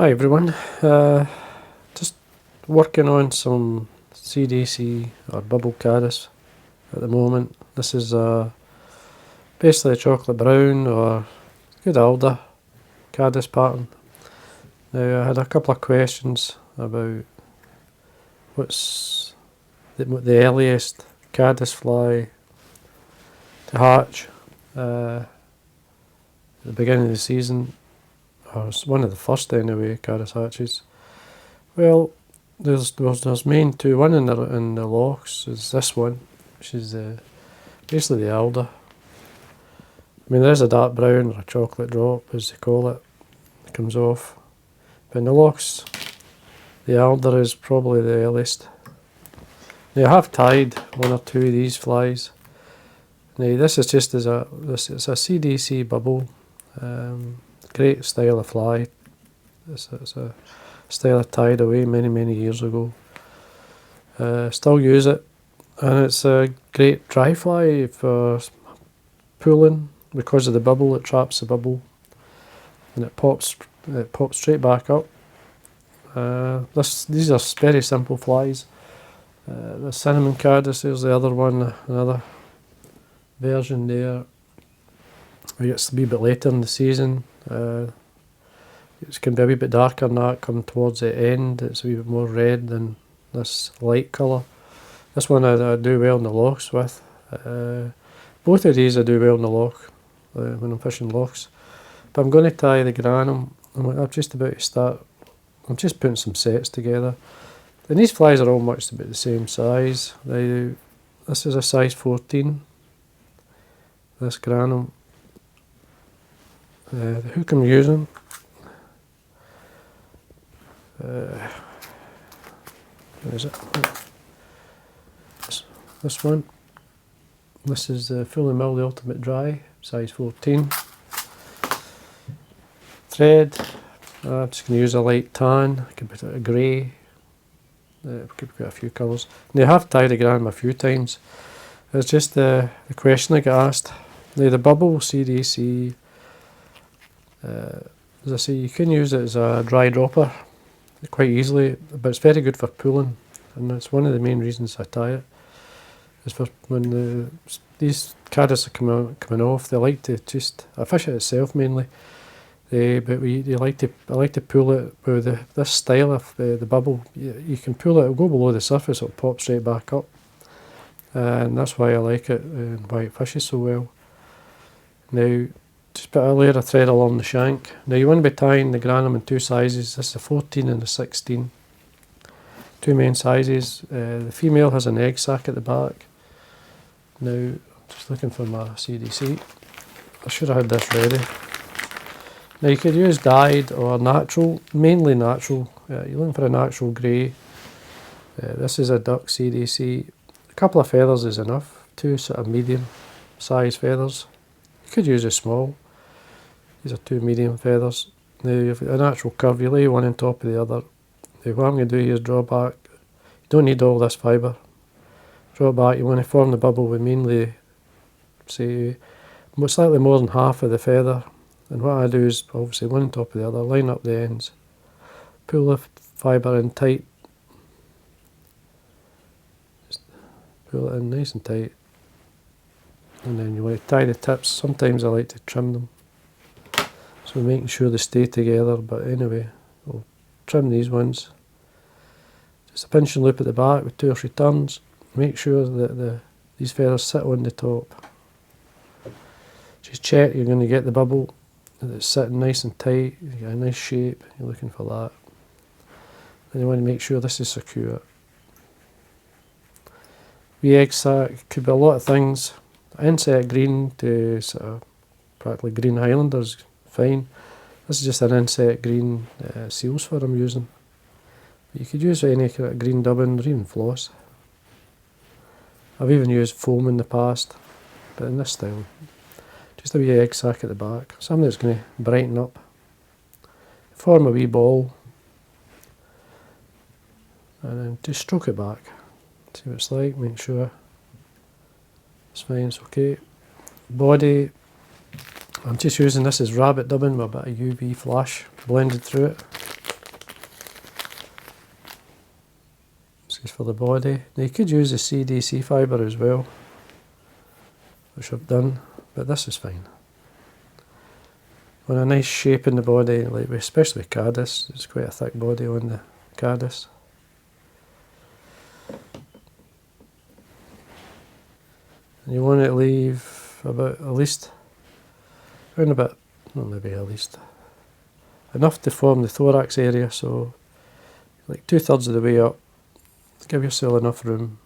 Hi everyone, just working on some CDC or bubble caddis at the moment. This is basically a chocolate brown or good Alder caddis pattern. Now I had a couple of questions about what's the earliest caddis fly to hatch at the beginning of the season. Or it's one of the first anyway, caddis hatches. Well, there's main two. One in the Lochs is this one, which is basically the Alder. I mean, there's a dark brown or a chocolate drop, as they call it. It comes off. But in the Lochs, the Alder is probably the earliest. Now I have tied one or two of these flies. Now this is just it's a CDC bubble. Great style of fly. It's a style I tied away many years ago. Still use it, and it's a great dry fly for pulling because of the bubble. It traps the bubble, and it pops straight back up. These are very simple flies. The cinnamon caddis, there's the other one, another version there. It's a wee bit later in the season. It can be a wee bit darker than that come towards the end. It's a wee bit more red than this light colour. This one I do well in the Lochs with. Both of these I do well in the loch when I'm fishing Lochs. But I'm going to tie the Grannom. I'm just about to start. I'm just putting some sets together. And these flies are all much about the same size. This is a size 14. This Grannom. The hook I'm using, where is it? This one. This is the Fully Milled Ultimate Dry, size 14. Thread, I'm just going to use a light tan. I could put a grey. Could put a few colours. Now I have tied a Grannom a few times. It's just the question I got asked. Now the bubble CDC. As I say, you can use it as a dry dropper quite easily, but it's very good for pulling, and that's one of the main reasons I tie it. Is for when these caddis are coming off, they like to I fish it itself mainly. I like to pull it with this style of the bubble. You can pull it, it'll go below the surface, it'll pop straight back up, and that's why I like it and why it fishes so well. Now, just put a layer of thread along the shank. Now you want to be tying the Grannom in two sizes. This is a 14 and a 16. Two main sizes. The female has an egg sac at the back. Now, I'm just looking for my CDC. I should have had this ready. Now you could use dyed or natural, mainly natural. You're looking for a natural grey. This is a duck CDC. A couple of feathers is enough. Two sort of medium size feathers. You could use a small. These are two medium feathers. Now you've got a natural curve, you lay one on top of the other. Now what I'm going to do here is draw back. You don't need all this fibre. Draw back, you want to form the bubble with mainly, say, slightly more than half of the feather. And what I do is, obviously one on top of the other, line up the ends. Pull the fibre in tight. Just pull it in nice and tight. And then you want to tie the tips. Sometimes I like to trim them. So making sure they stay together, but anyway, we'll trim these ones. Just a pinch and loop at the back with 2 or 3 turns. Make sure that these feathers sit on the top. Just check you're going to get the bubble, that it's sitting nice and tight, you get a nice shape, you're looking for that. And you want to make sure this is secure. The egg sac could be a lot of things. Insect green to sort of practically green Highlanders, fine. This is just an insect green seals fur I'm using. You could use any kind of green dubbin or even floss. I've even used foam in the past, but in this style, just a wee egg sac at the back, something that's going to brighten up. Form a wee ball, and then just stroke it back. See what it's like, make sure it's fine, it's okay. Body, I'm just using this as rabbit dubbing with a bit of UV flash blended through it. for the body. Now you could use the CDC fibre as well, which I've done, but this is fine. On a nice shape in the body, like especially with Caddis, it's quite a thick body on the Caddis. And you want to leave about at least, around about, not maybe at least, enough to form the thorax area, so like 2/3 of the way up. Give yourself enough room.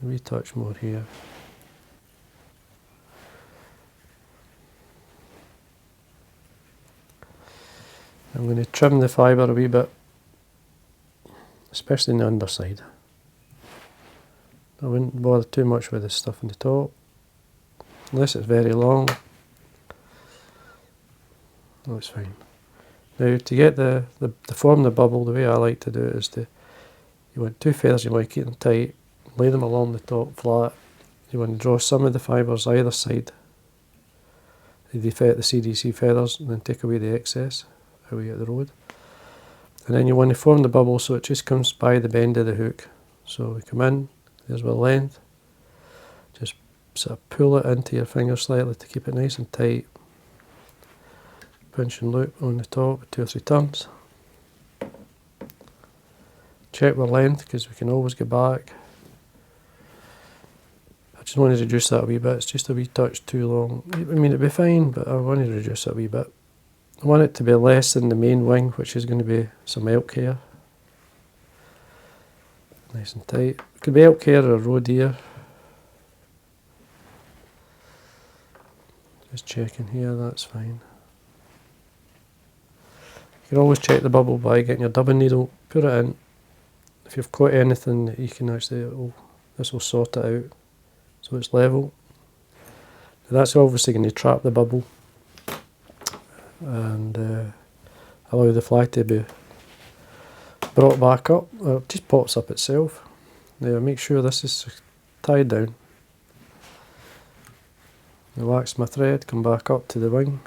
A wee touch more here. I'm going to trim the fibre a wee bit, especially on the underside. I wouldn't bother too much with this stuff on the top, unless it's very long. That's fine. Now to get to form the bubble, the way I like to do it is you want 2 feathers, you want to keep them tight, lay them along the top flat. You want to draw some of the fibres either side, the CDC feathers, and then take away the excess away at the road. And then you want to form the bubble so it just comes by the bend of the hook. So we come in, there's my length, just sort of pull it into your finger slightly to keep it nice and tight. Pinch and loop on the top, 2 or 3 turns. Check the length because we can always go back. I just want to reduce that a wee bit, it's just a wee touch too long. I mean it'd be fine, but I want to reduce it a wee bit. I want it to be less than the main wing, which is going to be some elk hair. Nice and tight. It could be elk hair or roe deer. Just checking here, that's fine. You can always check the bubble by getting your dubbing needle, put it in. If you've caught anything that you can actually, this will sort it out so it's level. Now that's obviously going to trap the bubble and allow the fly to be brought back up, or it just pops up itself. Now make sure this is tied down. Now wax my thread, come back up to the wing,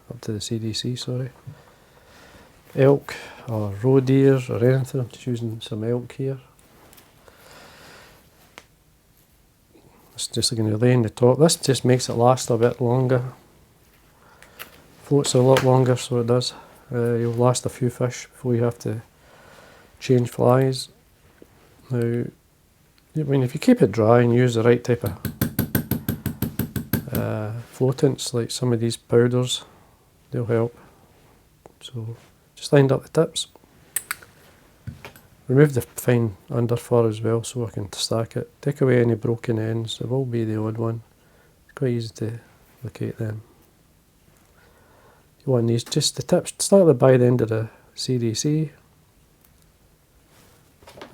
up to the CDC, sorry. Elk or roe deer or anything, I'm just using some elk here. It's just going to lay in the top. This just makes it last a bit longer. Floats a lot longer, so it does. You'll last a few fish before you have to change flies. Now, I mean, if you keep it dry and use the right type of floatants, like some of these powders, they'll help. So just lined up the tips. Remove the fine under fur as well so I can stack it. Take away any broken ends, there will be the odd one. It's quite easy to locate them. You want these, just the tips, start by the end of the CDC.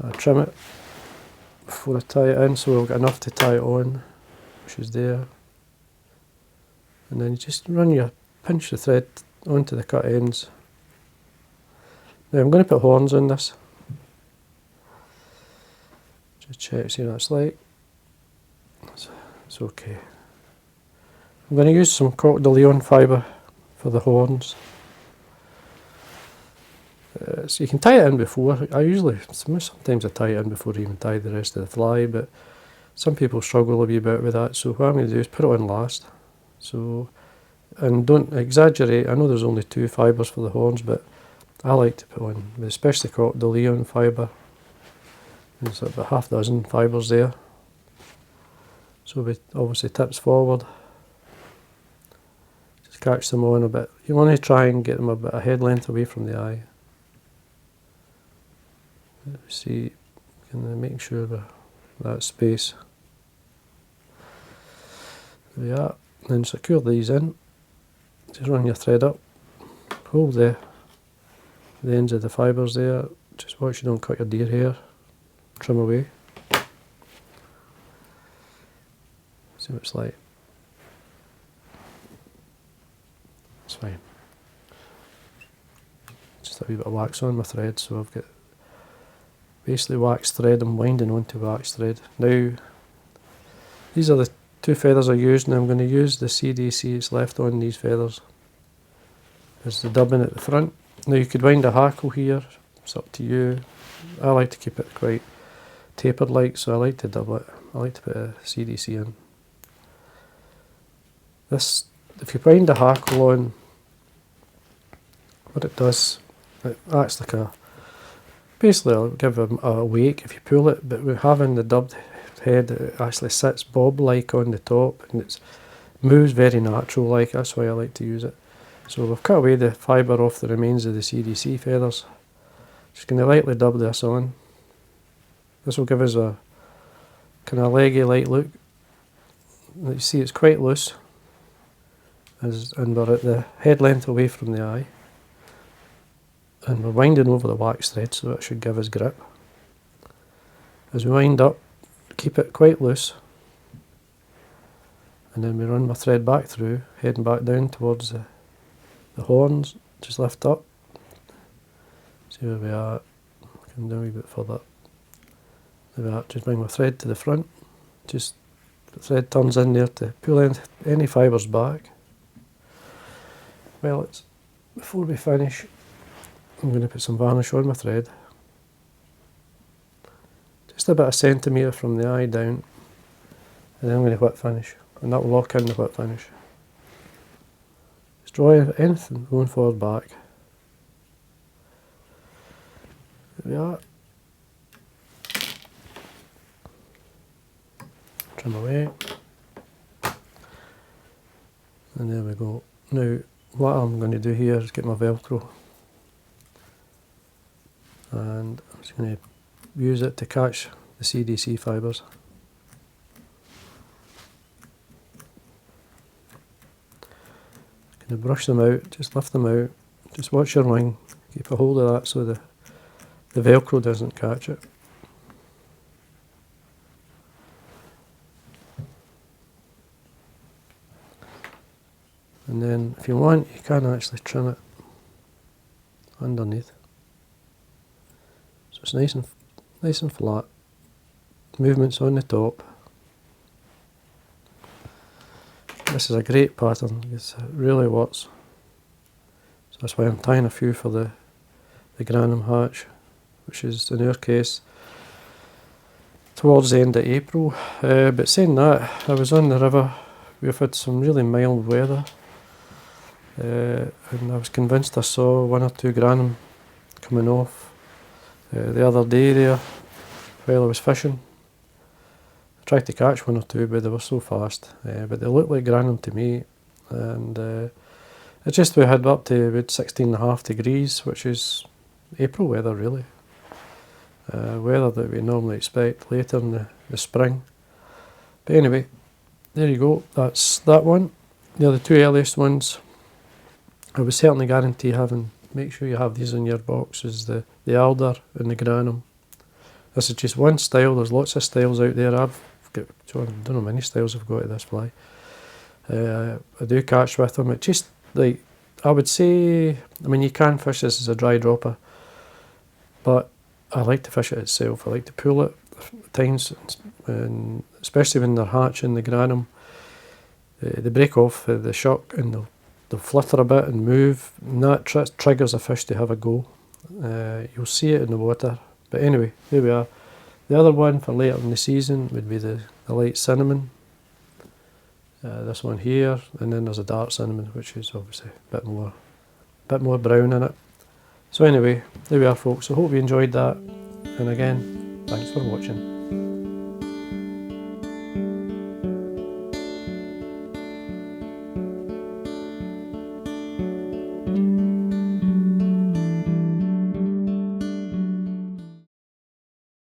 I trim it before I tie it in so we've got enough to tie it on, which is there. And then you just pinch the thread onto the cut ends. Now I'm going to put horns on this. Just check, see what it's like. It's okay. I'm going to use some crocodile fibre for the horns. So you can tie it in before. Sometimes I tie it in before I even tie the rest of the fly, but some people struggle a wee bit with that, so what I'm going to do is put it on last. So, and don't exaggerate, I know there's only 2 fibres for the horns, but I like to put on, especially crocodile fibre. There's about half a dozen fibres there. So we obviously tips forward. Just catch them on a bit. You want to try and get them a bit a head length away from the eye. See, make sure that space. There we are. Then secure these in. Just run your thread up. Hold the ends of the fibres there. Just watch you don't cut your deer hair. Trim away. See what it's like. It's fine. Just a wee bit of wax on my thread, so I've got basically wax thread. I'm winding onto wax thread. Now, these are the 2 feathers I used, and I'm going to use the CDC that's left on these feathers. There's the dubbing at the front. Now you could wind a hackle here, it's up to you. I like to keep it quite tapered like, so I like to double it. I like to put a CDC in. This, if you wind the hackle on, what it does, it acts like a, basically it'll give a wake if you pull it, but with having the dubbed head, it actually sits bob-like on the top, and it moves very natural like, that's why I like to use it. So we've cut away the fibre off the remains of the CDC feathers. Just going to lightly dub this on. This will give us a kind of leggy light look. You see it's quite loose, and we're at the head length away from the eye. And we're winding over the wax thread, so that should give us grip. As we wind up, keep it quite loose, and then we run my thread back through, heading back down towards the horns. Just lift up, see where we are, come down a wee bit further. There we are, just bring my thread to the front, just the thread turns in there to pull any fibres back. Well, before we finish, I'm going to put some varnish on my thread. Just about a centimetre from the eye down, and then I'm going to whip finish, and that will lock in the whip finish. Just draw anything going forward back. There we are. Trim away. And there we go. Now, what I'm going to do here is get my Velcro, and I'm just going to use it to catch the CDC fibres. Going to brush them out, just lift them out, just watch your wing, keep a hold of that so the Velcro doesn't catch it. And then if you want, you can actually trim it underneath. So it's nice and flat. Movements on the top. This is a great pattern, it really works. So that's why I'm tying a few for the Grannom hatch, which is in our case towards the end of April. But saying that, I was on the river, we've had some really mild weather. And I was convinced I saw one or two Grannom coming off the other day there while I was fishing. I tried to catch one or two, but they were so fast. But they looked like Grannom to me, and it's just we had up to about 16.5 degrees, which is April weather really. Weather that we normally expect later in the spring. But anyway, there you go, that's that one. The other two earliest ones, I would certainly guarantee make sure you have these in your box, is the Alder and the Grannom. This is just one style, there's lots of styles out there. I've got, I don't know how many styles I've got of this fly. I do catch with them. It just, like, I would say, I mean, you can fish this as a dry dropper, but I like to fish it itself. I like to pull it at times, and especially when they're hatching the Grannom. They break off the shock and they'll flutter a bit and move, and that triggers a fish to have a go. You'll see it in the water. But anyway, there we are. The other one for later in the season would be the light cinnamon. This one here, and then there's a dark cinnamon, which is obviously a bit more brown in it. So anyway, there we are folks. I hope you enjoyed that, and again, thanks for watching.